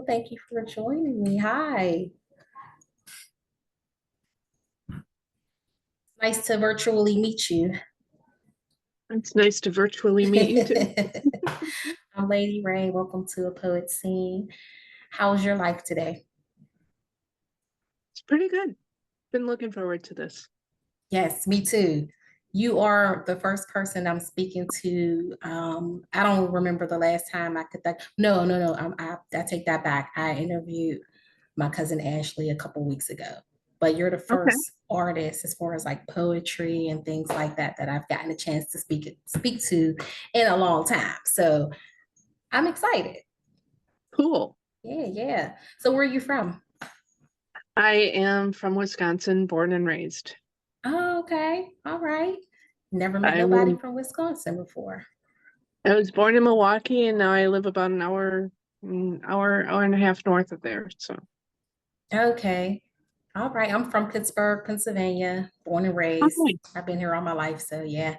Thank you for joining me. Hi. Nice to virtually meet you. It's nice to virtually meet you too. I'm Lady Rae. Welcome to A Poet Scene. How's your life today? It's pretty good. Been looking forward to this. Yes, me too. You are the first person I'm speaking to. I don't remember the last time I could think. No, no, no. I take that back. I interviewed my cousin Ashley a couple weeks ago, but you're the Okay, first artist as far as like poetry and things like that I've gotten a chance to speak to in a long time. So I'm excited. cool. Yeah, yeah. So where are you from? I am from Wisconsin, born and raised. Oh, okay. All right. Never met I nobody was from Wisconsin before. I was born in Milwaukee and now I live about an hour and a half north of there. So Okay. All right. I'm from Pittsburgh, Pennsylvania, born and oh, raised. nice. I've been here all my life. So yeah,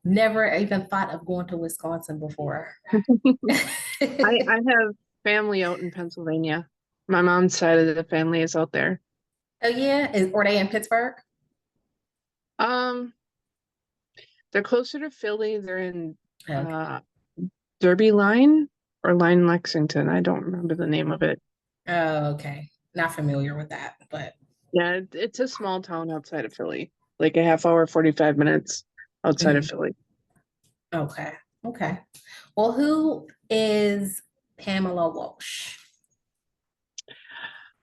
never even thought of going to Wisconsin before. I have family out in Pennsylvania. My mom's side of the family is out there. Oh yeah, are they in Pittsburgh? Um, they're closer to Philly. They're in Okay. uh Derby Line or Line Lexington. I don't remember the name of it. Oh, okay. Not familiar with that, but Yeah, it's a small town outside of Philly, like a half hour, 45 minutes outside of mhm. Philly. Okay. Okay. Well, who is Pamela Walsh?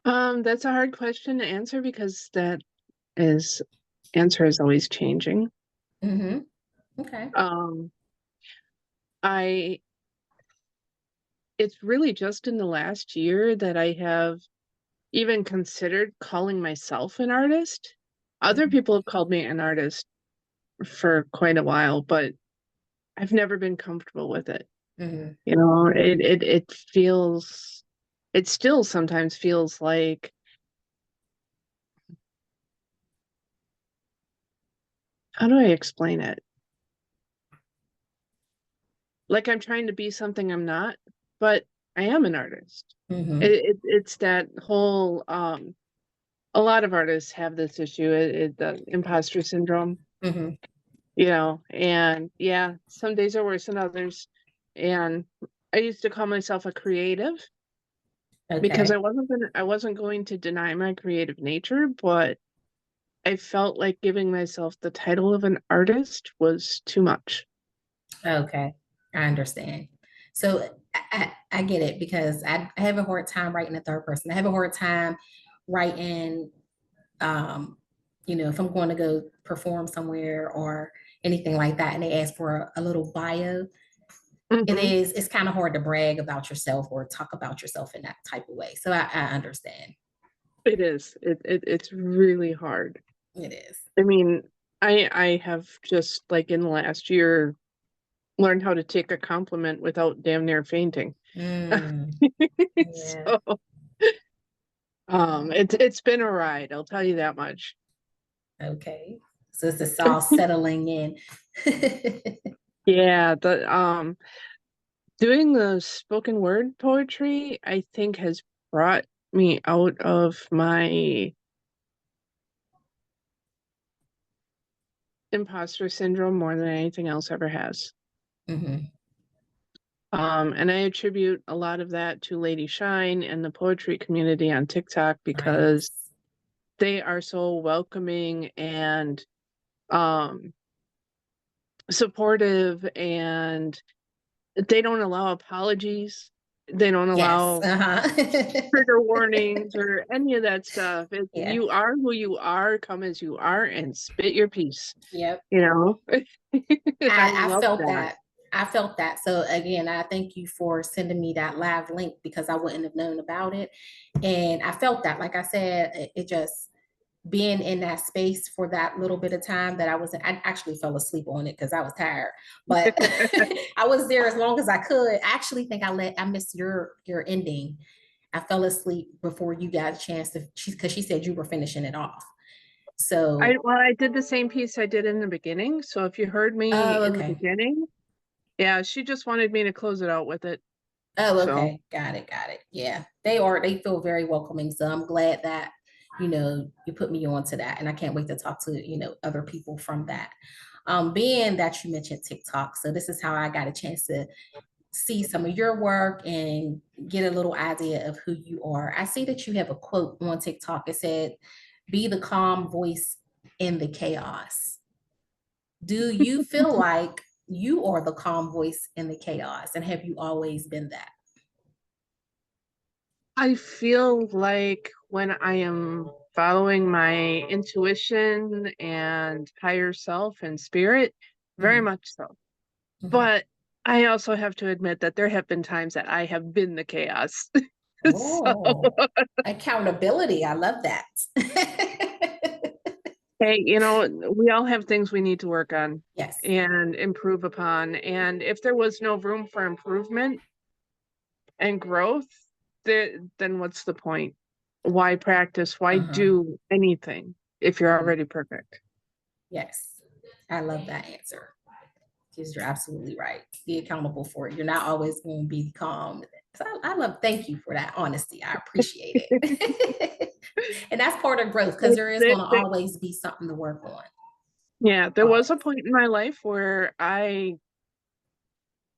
That's a hard question to answer because that is answer is always changing. Mm-hmm. Okay. Um, I it's really just in the last year that I have even considered calling myself an artist. Other Mm-hmm. people have called me an artist for quite a while, but I've never been comfortable with it. Mm-hmm. You know, it feels it still sometimes feels like how do I explain it? Like I'm trying to be something I'm not, but I am an artist. Mm-hmm. It's that whole a lot of artists have this issue, the imposter syndrome, Mm-hmm. you know, and yeah, some days are worse than others. And I used to call myself a creative because Okay. I wasn't going to deny my creative nature, but I felt like giving myself the title of an artist was too much. Okay. I understand. So I get it because I have a hard time writing a third person. I have a hard time writing um, if I'm going to go perform somewhere or anything like that, and they ask for a little bio, Hmm. it's kind of hard to brag about yourself or talk about yourself in that type of way. So I understand. It is. It's really hard. It is. I mean, I have just like in the last year learned how to take a compliment without damn near fainting. Mm, yeah. So, it's been a ride, I'll tell you that much. Okay. So it's just all settling in. Yeah, the doing the spoken word poetry, I think has brought me out of my imposter syndrome more than anything else ever has. Hmm. And I attribute a lot of that to Lady Shine and the poetry community on TikTok because Nice. they are so welcoming and um, supportive, and they don't allow apologies. They don't Yes. allow Uh-huh. trigger warnings or any of that stuff. Yeah. You are who you are, come as you are, and spit your piece. Yep. You know, I I love felt that. that. I felt that. So again, I thank you for sending me that live link because I wouldn't have known about it. And I felt that, like I said, it just being in that space for that little bit of time that I was in, I actually fell asleep on it because I was tired. But I was there as long as I could. I actually think I missed your ending. I fell asleep before you got a chance to because she said you were finishing it off. So I did the same piece I did in the beginning. So if you heard me oh, in the okay. beginning, yeah, she just wanted me to close it out with it. Oh, So okay. Got it. Got it. Yeah. They feel very welcoming. So I'm glad that, you put me on to that. And I can't wait to talk to, other people from that. Being that you mentioned TikTok. So this is how I got a chance to see some of your work and get a little idea of who you are. I see that you have a quote on TikTok. It said, be the calm voice in the chaos. Do you feel like you are the calm voice in the chaos? And have you always been that? I feel like when I am following my intuition and higher self and spirit, very Mhm, much so. mhm. But I also have to admit that there have been times that I have been the chaos. So, Oh, accountability. I love that. hey, we all have things we need to work on Yes. and improve upon. And if there was no room for improvement and growth, then what's the point? Why practice? Why Uh-huh. do anything if you're Mhm. already perfect? Yes. I love that answer because you're absolutely right. Be accountable for it. You're not always going to be calm. So I love, thank you for that honesty. I appreciate it. And that's part of growth because It- there is going it- to it- always be something to work on. yeah, there was a Always. point in my life where I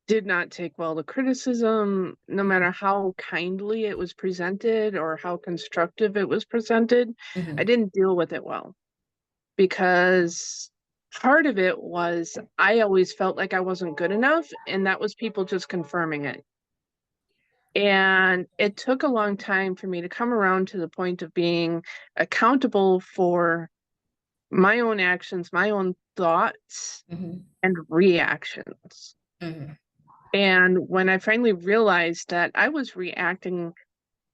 did not take well to criticism, no matter how kindly it was presented or how constructive it was presented. I Mhm, didn't deal with it well because part of it was I always felt like I wasn't good enough, and that was people just confirming it. And it took a long time for me to come around to the point of being accountable for my own actions, my own thoughts, mhm, and reactions. mhm, And when I finally realized that I was reacting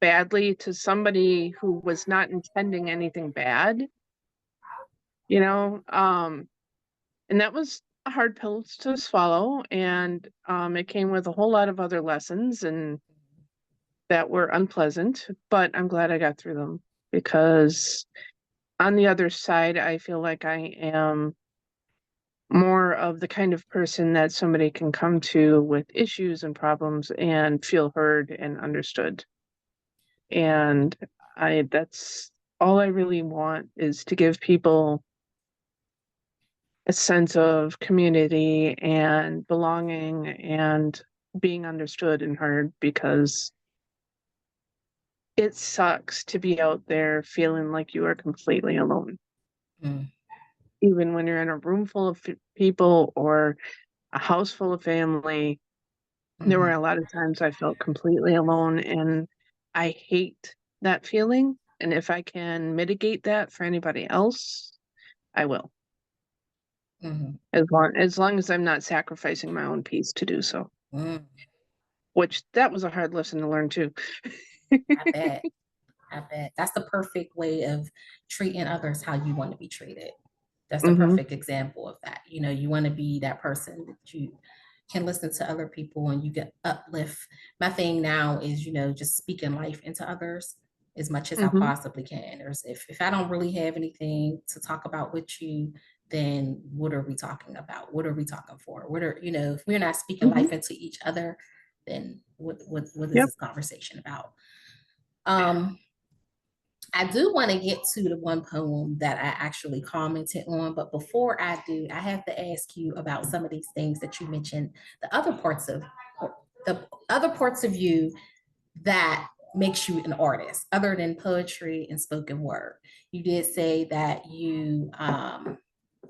badly to somebody who was not intending anything bad, you know, and that was a hard pill to swallow. And it came with a whole lot of other lessons and that were unpleasant, but I'm glad I got through them because on the other side, I feel like I am more of the kind of person that somebody can come to with issues and problems and feel heard and understood. And that's all I really want is to give people a sense of community and belonging and being understood and heard because it sucks to be out there feeling like you are completely alone. mhm, Even when you're in a room full of people or a house full of family, there were mhm, a lot of times I felt completely alone, and I hate that feeling. And if I can mitigate that for anybody else, I will. mhm, As long as I'm not sacrificing my own peace to do so. mhm. Which that was a hard lesson to learn too. I bet. I bet. That's the perfect way of treating others how you want to be treated. That's the Mhm. perfect example of that. You want to be that person that you can listen to other people and you can uplift. My thing now is, just speaking life into others as much as I Mhm. possibly can. If I don't really have anything to talk about with you, then what are we talking about? What are we talking for? If we're not speaking Mhm. life into each other, then what is Yep. this conversation about? Um, I do want to get to the one poem that I actually commented on, but before I do, I have to ask you about some of these things that you mentioned, the other parts of you that makes you an artist, other than poetry and spoken word. You did say that you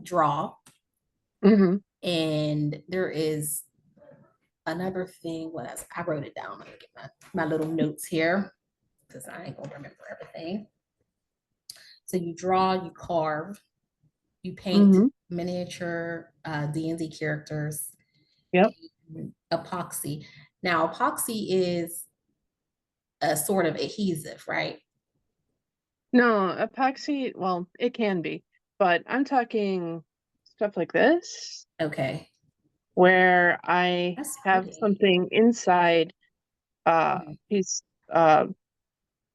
draw, Mhm. and there is another thing. What else? I wrote it down. Let me get my little notes here because I ain't gonna remember everything. So you draw, you carve, you paint Mhm. miniature D&D characters, Yep. epoxy. Now, epoxy is a sort of adhesive, right? No, epoxy, well, it can be, but I'm talking stuff like this Okay, where I that's have pretty. something inside Mhm. piece uh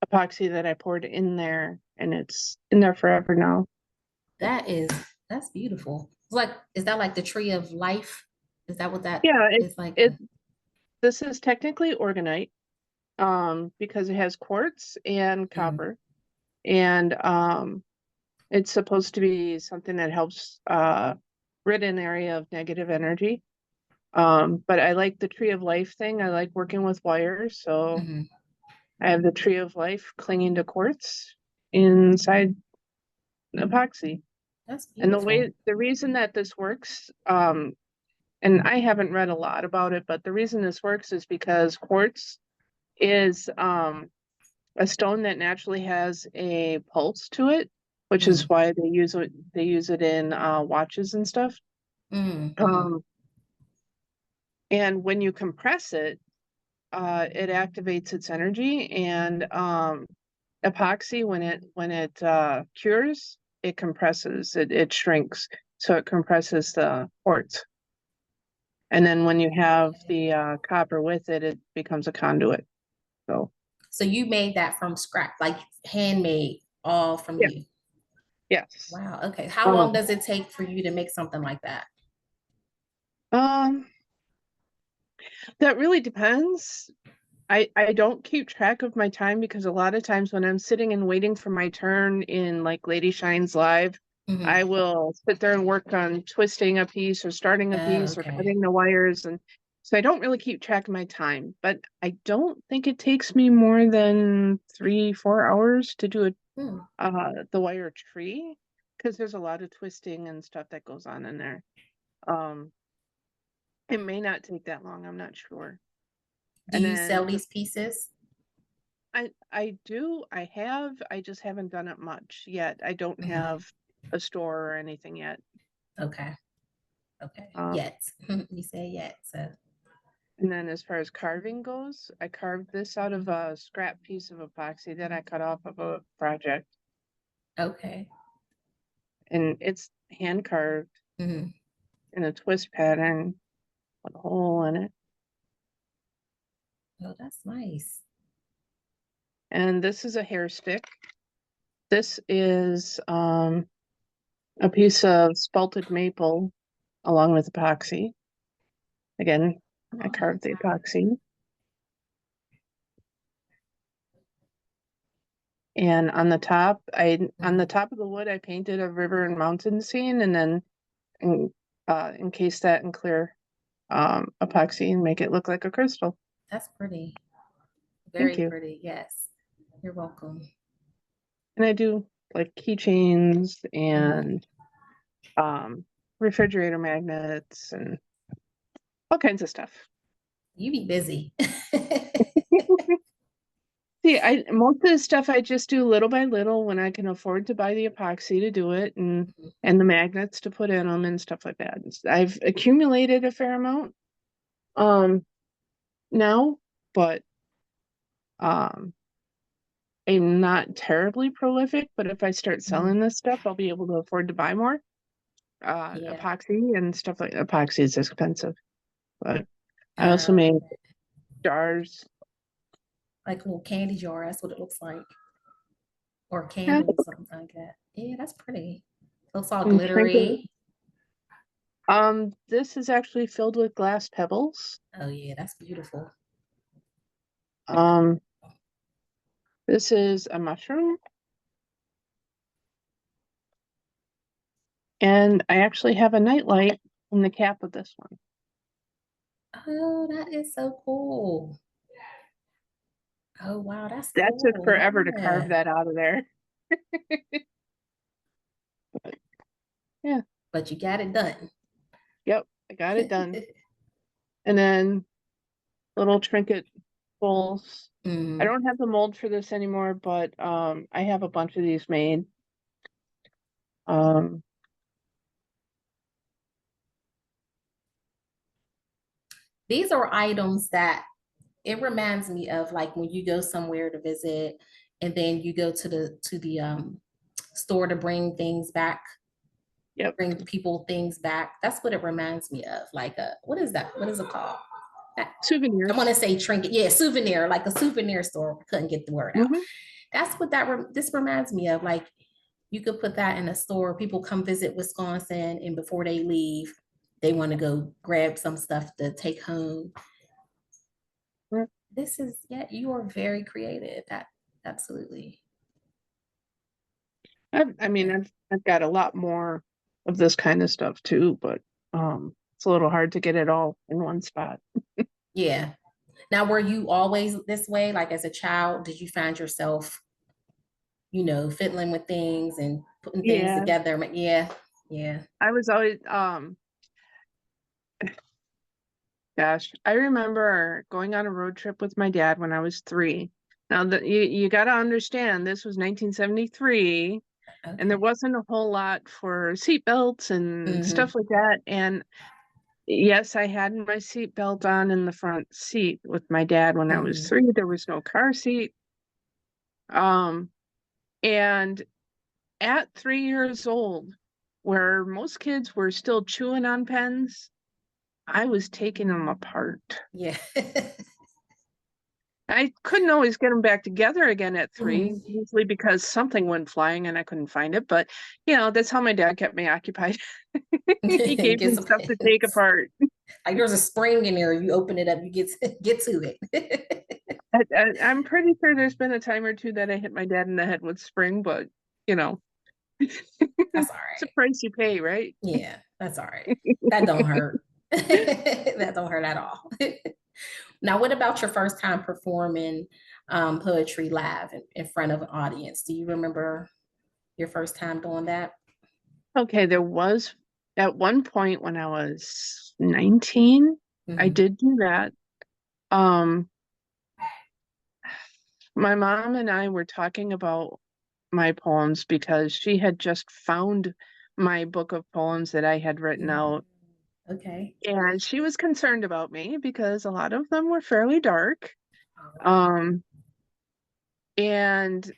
epoxy that I poured in there and it's in there forever now. That is that's beautiful. It's like, is that like the tree of life? Is that what that Yeah, is like? it This is technically organite, because it has quartz and Mhm, copper, and it's supposed to be something that helps rid an area of negative energy. But I like the tree of life thing. I like working with wires, so mhm. I have the tree of life clinging to quartz inside epoxy. That's And beautiful. the reason that this works, and I haven't read a lot about it, but the reason this works is because quartz is a stone that naturally has a pulse to it, which is Mm, why they use it in watches and stuff. mm, mhm. Um, and when you compress it, it activates its energy, and epoxy, when it cures, it compresses, it shrinks, so it compresses the quartz. And then when you have Okay. the copper with it, it becomes a conduit. So So you made that from scratch, like handmade, all from yeah, you. yes. Wow. Okay. How long Um, does it take for you to make something like that? um, that really depends. I don't keep track of my time because a lot of times when I'm sitting and waiting for my turn in like Lady Shines Live, Mhm. I will sit there and work on twisting a piece or starting a Oh, piece or okay. cutting the wires. And so I don't really keep track of my time, but I don't think it takes me more than 3, 4 hours to do Hmm. the wire tree, because there's a lot of twisting and stuff that goes on in there. Um, it may not take that long, I'm not sure. Do And you sell then these pieces? I have, I just haven't done it much yet. I don't Mhm. have a store or anything yet. Okay. Okay. Um, Yet. You say yet. So, and then as far as carving goes, I carved this out of a scrap piece of epoxy that I cut off of a project, okay. and it's hand carved Mhm. in a twist pattern with a hole in it. Oh, that's nice. And this is a hair stick. This is a piece of spalted maple along with epoxy. Again, I carved the epoxy. And on the Mhm. top of the wood, I painted a river and mountain scene, and then en- encased that in clear epoxy and make it look like a crystal. That's pretty. Thank Very you. pretty. Yes. You're welcome. And I do like keychains Mhm. and um, refrigerator magnets and all kinds of stuff. You be busy. See, I most of the stuff I just do little by little when I can afford to buy the epoxy to do it, and the magnets to put in them and stuff like that. I've accumulated a fair amount um now, but um I'm not terribly prolific, but if I start Mhm. selling this stuff, I'll be able to afford to buy more. Yeah. Epoxy and stuff like epoxy is expensive, but I also Oh, made jars. like a little candy jar. That's what it looks like. Or Yeah, candles, something like that. Yeah, that's pretty. Looks all and trinket. glittery. This is actually filled with glass pebbles. Oh yeah, that's beautiful. Um, this is a mushroom, and I actually have a nightlight in the cap of this one. Oh, that is so cool. Oh wow, that's That took cool. forever to carve Yeah. that out of there. Yeah, But you got it done. yep, I got it done. And then little trinket bowls. I Mm. don't have the mold for this anymore, but I have a bunch of these made. Um, These are items that it reminds me of like when you go somewhere to visit and then you go to the store to bring things back, yep, bring people things back. That's what it reminds me of. Like a what is that? What is it called? I want souvenirs. to say trinket. Yeah, souvenir, like a souvenir store. Couldn't get the word out. Hmm. That's what this reminds me of. Like you could put that in a store. People come visit Wisconsin, and before they leave, they want to go grab some stuff to take home. this is, yeah, you are very creative. That absolutely. I mean, Yeah. I've got a lot more of this kind of stuff too, but it's a little hard to get it all in one spot. Yeah. Now, were you always this way? Like as a child, did you find yourself, fiddling with things and putting things Yeah, together? Yeah. Yeah. I was always gosh, I remember going on a road trip with my dad when I was 3. Now that you got to understand, this was 1973, and there Okay. wasn't a whole lot for seat belts and Mm-hmm. stuff like that. And yes, I had my seat belt on in the front seat with my dad when I was Mm-hmm. 3. There was no car seat. Um, and at 3 years old, where most kids were still chewing on pens, I was taking them apart. Yeah. I couldn't always get them back together again at 3, Mhm. usually because something went flying and I couldn't find it, but, that's how my dad kept me occupied. He gave Get me some stuff to take pens. apart. Like there's a spring in there. You open it up, you get to it. I'm pretty sure there's been a time or 2 that I hit my dad in the head with spring, but, you know, That's all it's a right. price you pay, right? Yeah, that's all right. That don't hurt. That don't hurt at all. Now, what about your first time performing poetry live in front of an audience? Do you remember your first time doing that? Okay, there was at one point when I was 19, I Hmm. did do that. Um, my mom and I were talking about my poems because she had just found my book of poems that I had written Mm. out. Okay. And she was concerned about me because a lot of them were fairly dark. Oh, Um, and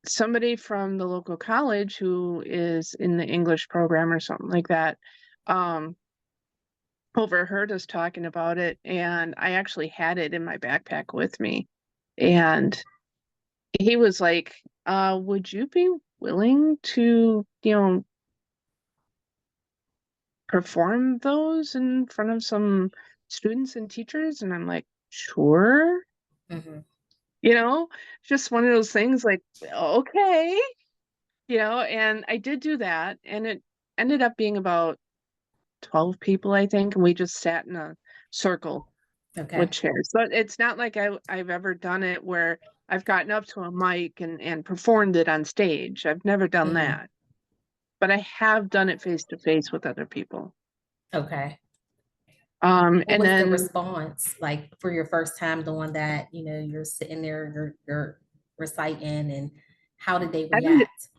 somebody from the local college who is in the English program or something like that, um, overheard us talking about it. And I actually had it in my backpack with me. And he was like, would you be willing to, perform those in front of some students and teachers? And I'm like, sure. wow. You know, just one of those things like, okay, and I did do that. And it ended up being about 12 people, I think. And we just sat in a circle with Okay. chairs. So it's not like I've ever done it where I've gotten up to a mic and performed it on stage. I've never done Hmm. that. But I have done it face to face with other people. Okay. What And was the then response like for your first time doing that? You're sitting there, you're reciting, and how did they I don't react?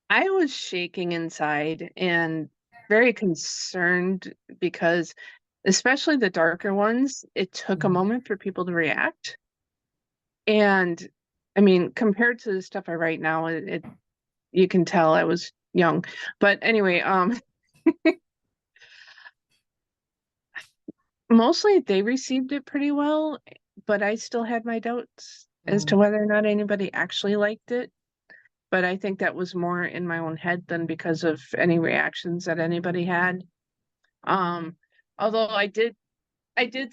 I was shaking inside and very concerned because especially the darker ones, it took a Mhm. moment for people to react. And I mean, compared to the stuff I write now, it you can tell I was young. But anyway, mostly they received it pretty well, but I still had my doubts as to Mhm. whether or not anybody actually liked it. But I think that was more in my own head than because of any reactions that anybody had. Um, although I did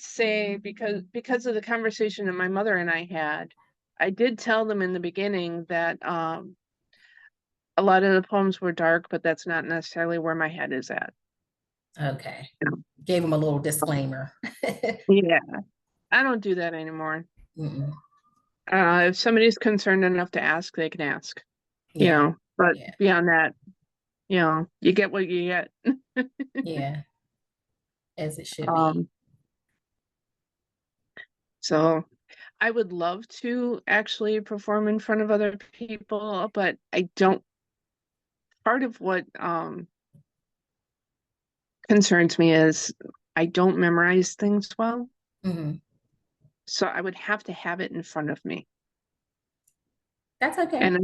say because of the conversation that my mother and I had, I did tell them in the beginning that a lot of the poems were dark, but that's not necessarily where my head is at. Okay. You Gave them a little know? disclaimer. Yeah, I don't do that anymore. Mm-mm. If somebody's concerned enough to ask, they can ask. Yeah. But Yeah. beyond that, you get what you get. Yeah. As it should be. Um, so I would love to actually perform in front of other people, but I don't. Part of what concerns me is I don't memorize things well, Hmm. so I would have to have it in front of me, That's okay.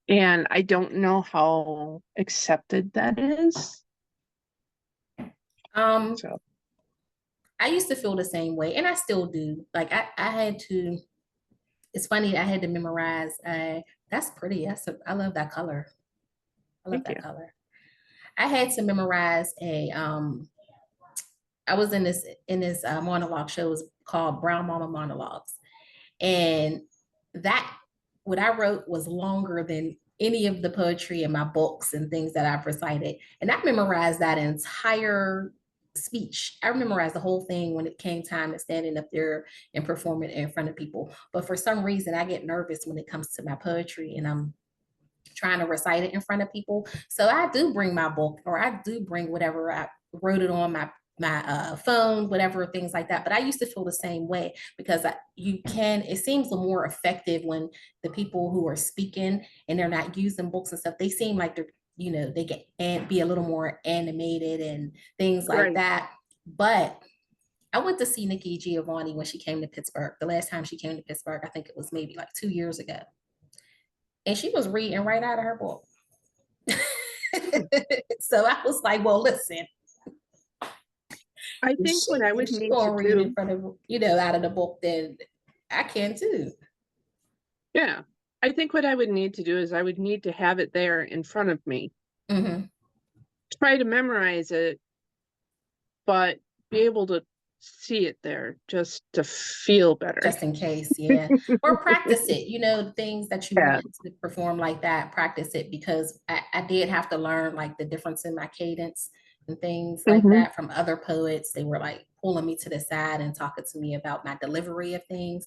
and I don't know how accepted that is. Um, So I used to feel the same way, and I still do. Like I had to. It's funny. I had to memorize. That's pretty. I love that color. I love thank you. that color. I had to memorize I was in this monologue show. It was called Brown Mama Monologues. And that, what I wrote was longer than any of the poetry in my books and things that I've recited. And I memorized that entire speech. I memorized the whole thing when it came time to standing up there and performing in front of people. But for some reason, I get nervous when it comes to my poetry and I'm trying to recite it in front of people. So I do bring my book, or I do bring whatever I wrote it on my phone, whatever, things like that. But I used to feel the same way because you can, it seems more effective when the people who are speaking and they're not using books and stuff, they seem like they're, you know, they get and be a little more animated and things like Right. that. But I went to see Nikki Giovanni when she came to Pittsburgh. The last time she came to Pittsburgh, I think it was maybe like 2 years ago. And she was reading right out of her book. So I was like, well, listen, I think what I if would she need to gonna read in do, front of, you know, out of the book, then I can too. yeah, I think what I would need to do is I would need to have it there in front of me, Mm-hmm. try to memorize it, but be able to see it there just to feel better. Just in case, yeah. Or practice it, you know, things that you Yeah. want to perform like that, practice it because I did have to learn like the difference in my cadence and things like Hmm. that from other poets. They were like pulling me to the side and talking to me about my delivery of things.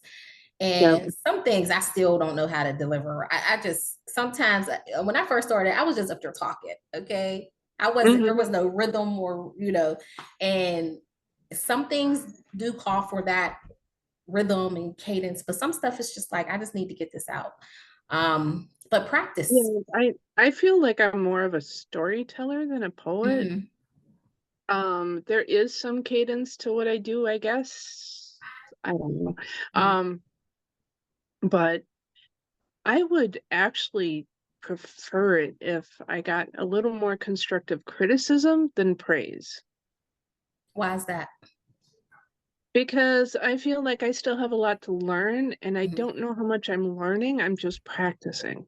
Yeah. And some things I still don't know how to deliver. I just sometimes when I first started, I was just up there talking. Okay. I wasn't, there Hmm. was no rhythm or, you know, and some things do call for that rhythm and cadence, but some stuff is just like, I just need to get this out. But practice. Yeah, I feel like I'm more of a storyteller than a poet. Mm-hmm. There is some cadence to what I do, I guess. I don't know. Mm-hmm. Um, but I would actually prefer it if I got a little more constructive criticism than praise. Why is that? Because I feel like I still have a lot to learn and I Mm-hmm. don't know how much I'm learning. I'm just practicing,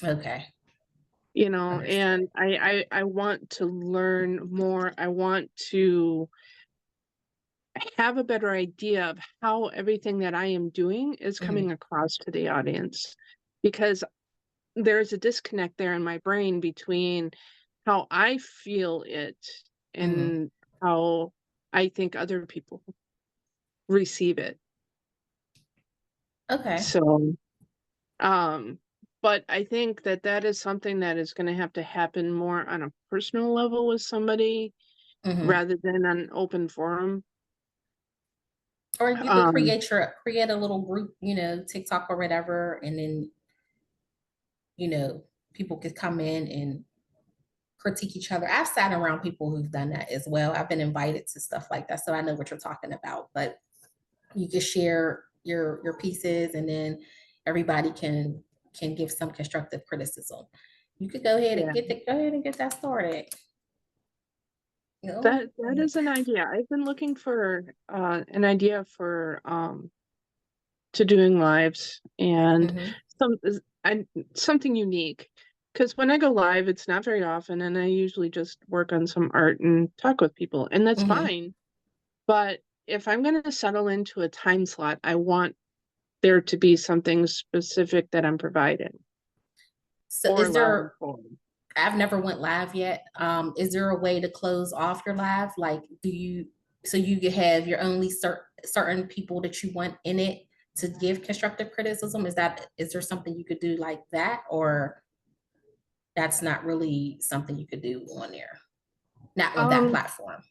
Okay. and Understood. I want to learn more. I want to have a better idea of how everything that I am doing is Mm-hmm. coming across to the audience because there's a disconnect there in my brain between how I feel it Mm-hmm. and how I think other people receive it. Okay. So, um, but I think that that is something that is going to have to happen more on a personal level with somebody Mm-hmm. rather than an open forum. Or you could Um, create a little group, you know, TikTok or whatever, and then, you know, people could come in and critique each other. I've sat around people who've done that as well. I've been invited to stuff like that, so I know what you're talking about. But you can share your pieces, and then everybody can give some constructive criticism. You could yeah. go ahead and get that started. Go That ahead. is an idea. I've been looking for an idea for to doing lives and Mm-hmm. some I something unique. Because when I go live, it's not very often, and I usually just work on some art and talk with people, and that's Mm-hmm. fine. But if I'm going to settle into a time slot, I want there to be something specific that I'm providing So or is allowing there, for. I've never went live yet. Is there a way to close off your live? Like, do you, so you could have your only certain people that you want in it to give constructive criticism? Is there something you could do like that, or that's not really something you could do on there, not on that Um, platform?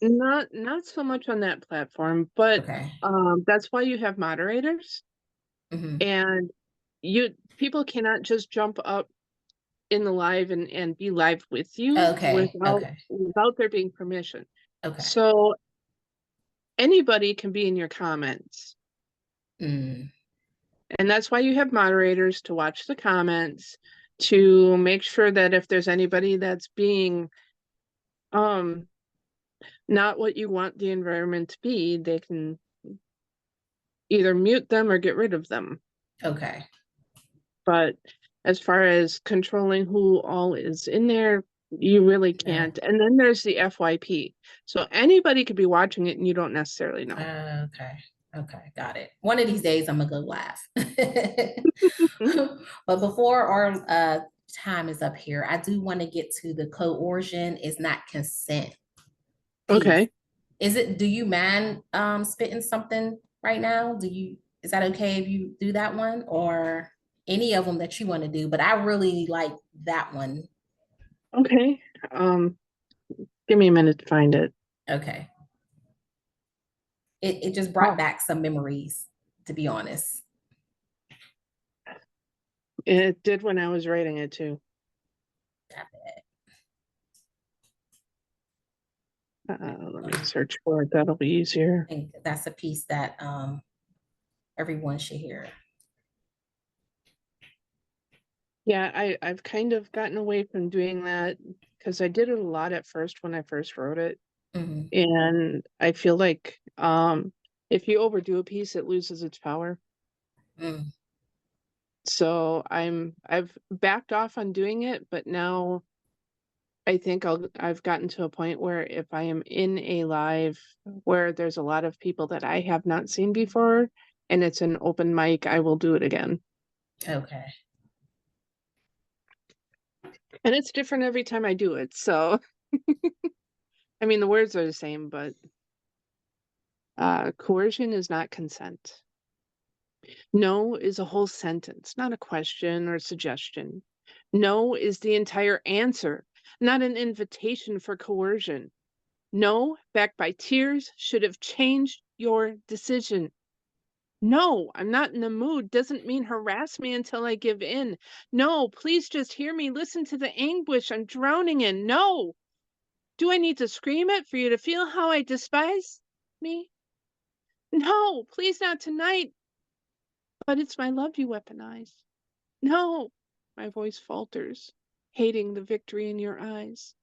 not so much on that platform, but Okay. that's why you have moderators, Hmm. and you people cannot just jump up in the live and be live with you Okay. Okay. without there being permission. Okay. So anybody can be in your comments. Mm. And that's why you have moderators to watch the comments, to make sure that if there's anybody that's being um not what you want the environment to be, they can either mute them or get rid of them. Okay. But as far as controlling who all is in there, you really No. can't. And then there's the FYP. So anybody could be watching it and you don't necessarily know. Okay. Okay, got it. One of these days I'm gonna go live. But before our time is up here, I do want to get to the coercion is not consent piece. Okay. Is it, do you mind spitting something right now? Is that okay if you do that one or any of them that you want to do? But I really like that one. Okay. Give me a minute to find it. Okay. It just brought Oh, back some memories, to be honest. it did when I was writing it too. Let me search for it. That'll be easier. I think that's a piece that everyone should hear. Yeah, I've kind of gotten away from doing that because I did it a lot at first when I first wrote it. Mhm. And I feel like if you overdo a piece, it loses its power. Mm. So I've backed off on doing it, but now I think I've gotten to a point where if I am in a live where there's a lot of people that I have not seen before and it's an open mic, I will do it again. Okay. And it's different every time I do it. So I mean the words are the same, but coercion is not consent. No is a whole sentence, not a question or suggestion. No is the entire answer, not an invitation for coercion. No, backed by tears, should have changed your decision. No, I'm not in the mood doesn't mean harass me until I give in. No, please just hear me. Listen to the anguish I'm drowning in. No. Do I need to scream it for you to feel how I despise me? No, please not tonight. But it's my love you weaponize. No. My voice falters, hating the victory in your eyes.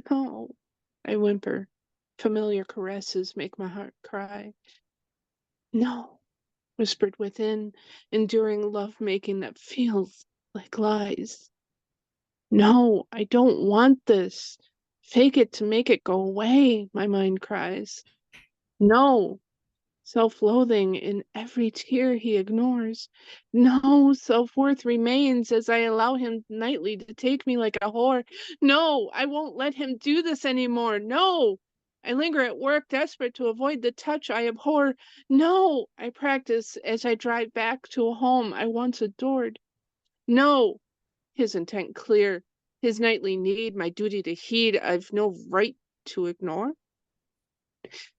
No. I whimper. Familiar caresses make my heart cry. No. Whispered within, enduring love-making that feels like lies. No, I don't want this. Fake it to make it go away, my mind cries. No, self-loathing in every tear he ignores. No, self-worth remains as I allow him nightly to take me like a whore. No, I won't let him do this anymore. No, I linger at work, desperate to avoid the touch I abhor. No, I practice as I drive back to a home I once adored. No, his intent clear, his nightly need, my duty to heed, I've no right to ignore.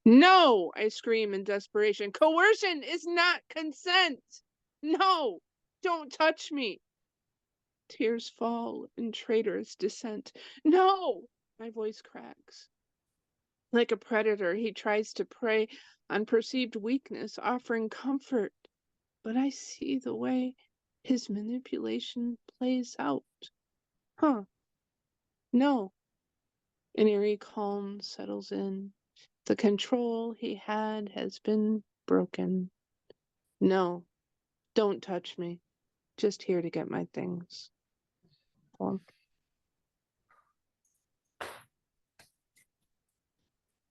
No, I scream in desperation. Coercion is not consent. No, don't touch me. Tears fall in traitorous dissent. No, my voice cracks. Like a predator, he tries to prey on perceived weakness, offering comfort. But I see the way his manipulation plays out. Huh, no. An eerie calm settles in. The control he had has been broken. No, don't touch me. Just here to get my things. Well,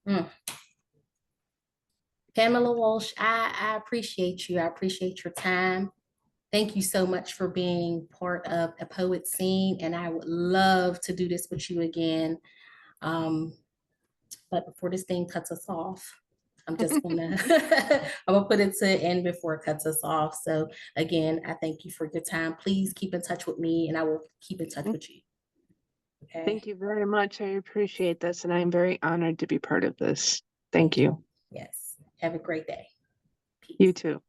Mm. Pamela Walsh, I appreciate you. I appreciate your time. Thank you so much for being part of a poet scene, and I would love to do this with you again. But before this thing cuts us off, I'm just gonna I'm gonna put it to end before it cuts us off. So again, I thank you for your time. Please keep in touch with me, and I will keep in touch with you. Okay. thank you very much. I appreciate this, and I'm very honored to be part of this. Thank Thank you. you. Yes. Have a great day. You Peace. too.